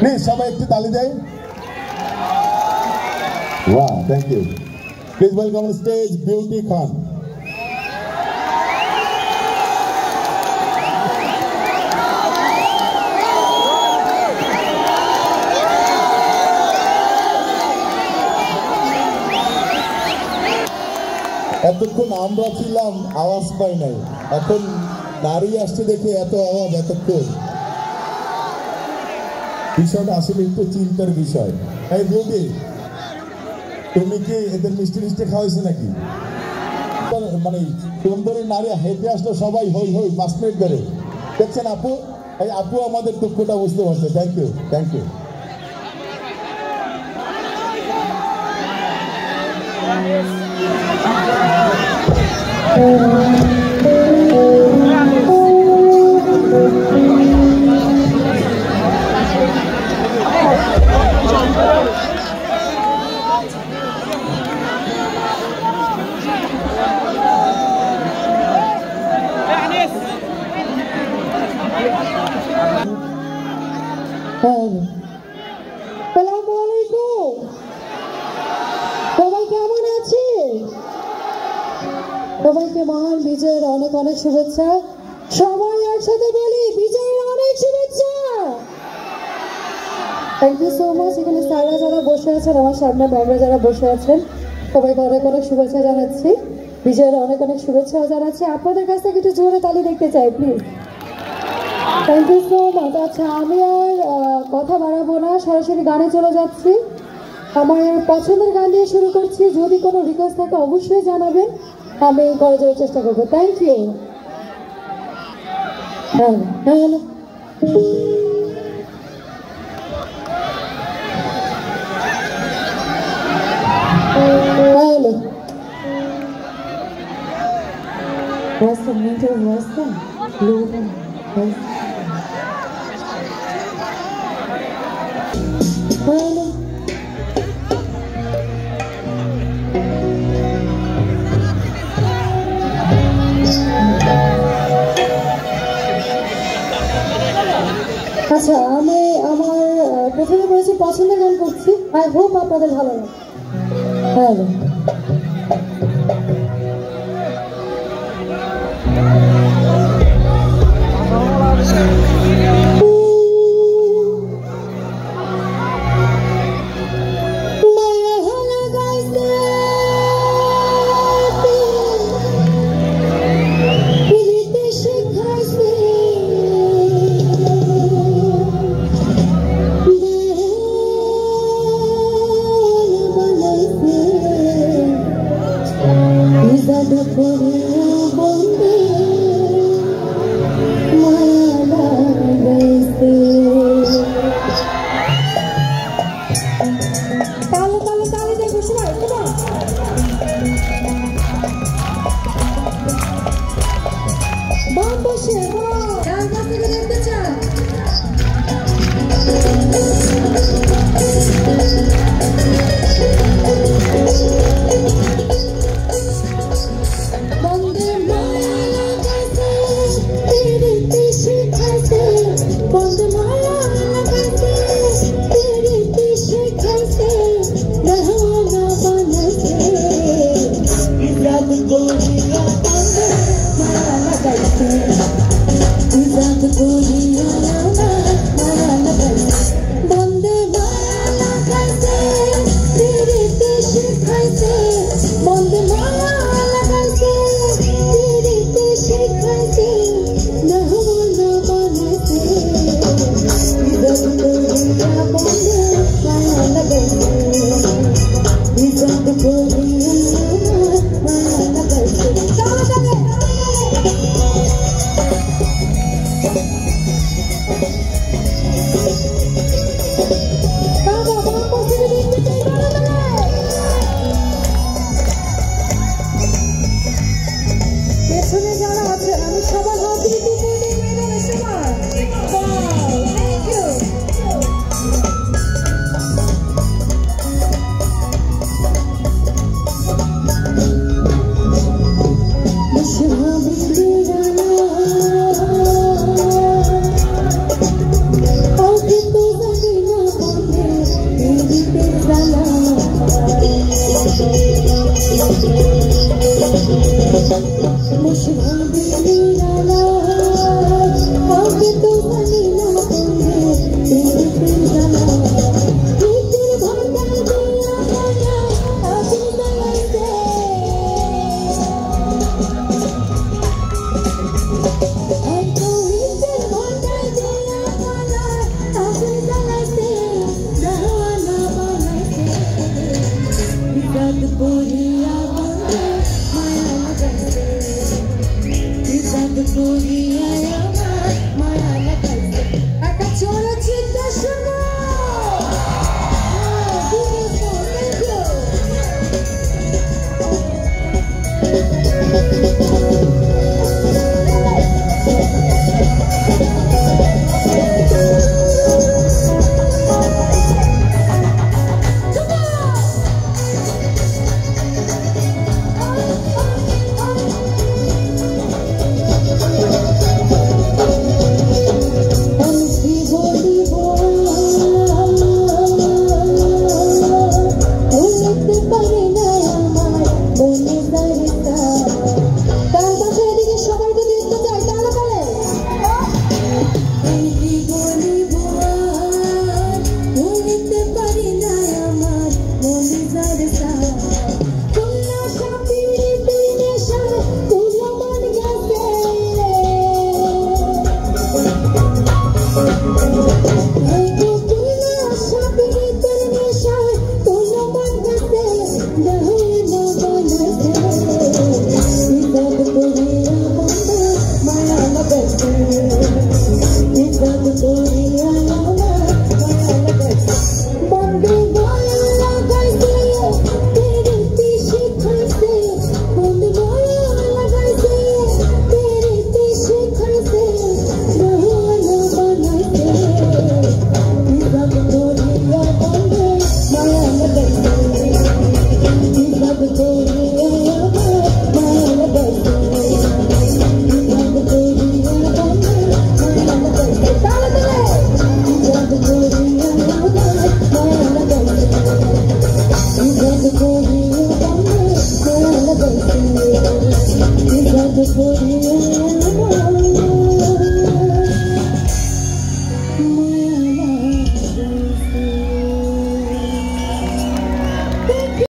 Please সবাই একটু তালি দেয়। Wow, thank you. Please welcome on stage Beauty Khan. এতক্ষণ আমরা ছিলাম, আওয়াজ পাই নাই, এখন নারী আসছে দেখে এত আওয়াজ এতক্ষণ। বিষয়টা আসলে একটু চিন্তার বিষয়। এই বিউটি, তুমি কি এদের মিষ্টি মিষ্টি খাওয়াইছো নাকি? মানে সুন্দরী নারী হেঁটে আসলো সবাই হই হই 5 মিনিট ধরে, দেখছেন আপু? এই আপু আমাদের দুঃখটা বুঝতে পারছে। Thank you, thank you. সবাইকে মহান বিজয়ের অনেক অনেক শুভেচ্ছা। সবাই একসাথে বলি বিজয়ের অনেক শুভেচ্ছা। Thank you so much. এখানে স্যাররা যারা বসে আছেন, আমার সামনে ম্যামরা যারা বসে আছেন, সবাইকে অনেক অনেক শুভেচ্ছা জানাচ্ছি, বিজয়ের অনেক অনেক শুভেচ্ছা জানাচ্ছি। আপনাদের কাছ থেকে একটু জোরে তালি দেখতে চাই please. Thank you so much. আচ্ছা, আমি আর কথা বাড়াবো না, সরাসরি গানে চলে যাচ্ছি। আমার পছন্দের গান দিয়ে শুরু করছি। যদি কোনো রিকোয়েস্ট থাকে অবশ্যই জানাবেন, আমি করে যাওয়ার চেষ্টা করবো। Thank you. Hello hello, hello, what's the mental what's the global hello. আচ্ছা, আমি আমার প্রথমে করেছি পছন্দের গান করছি। আই হোপ আপনাদের ভালো লাগে। Hello, Is that the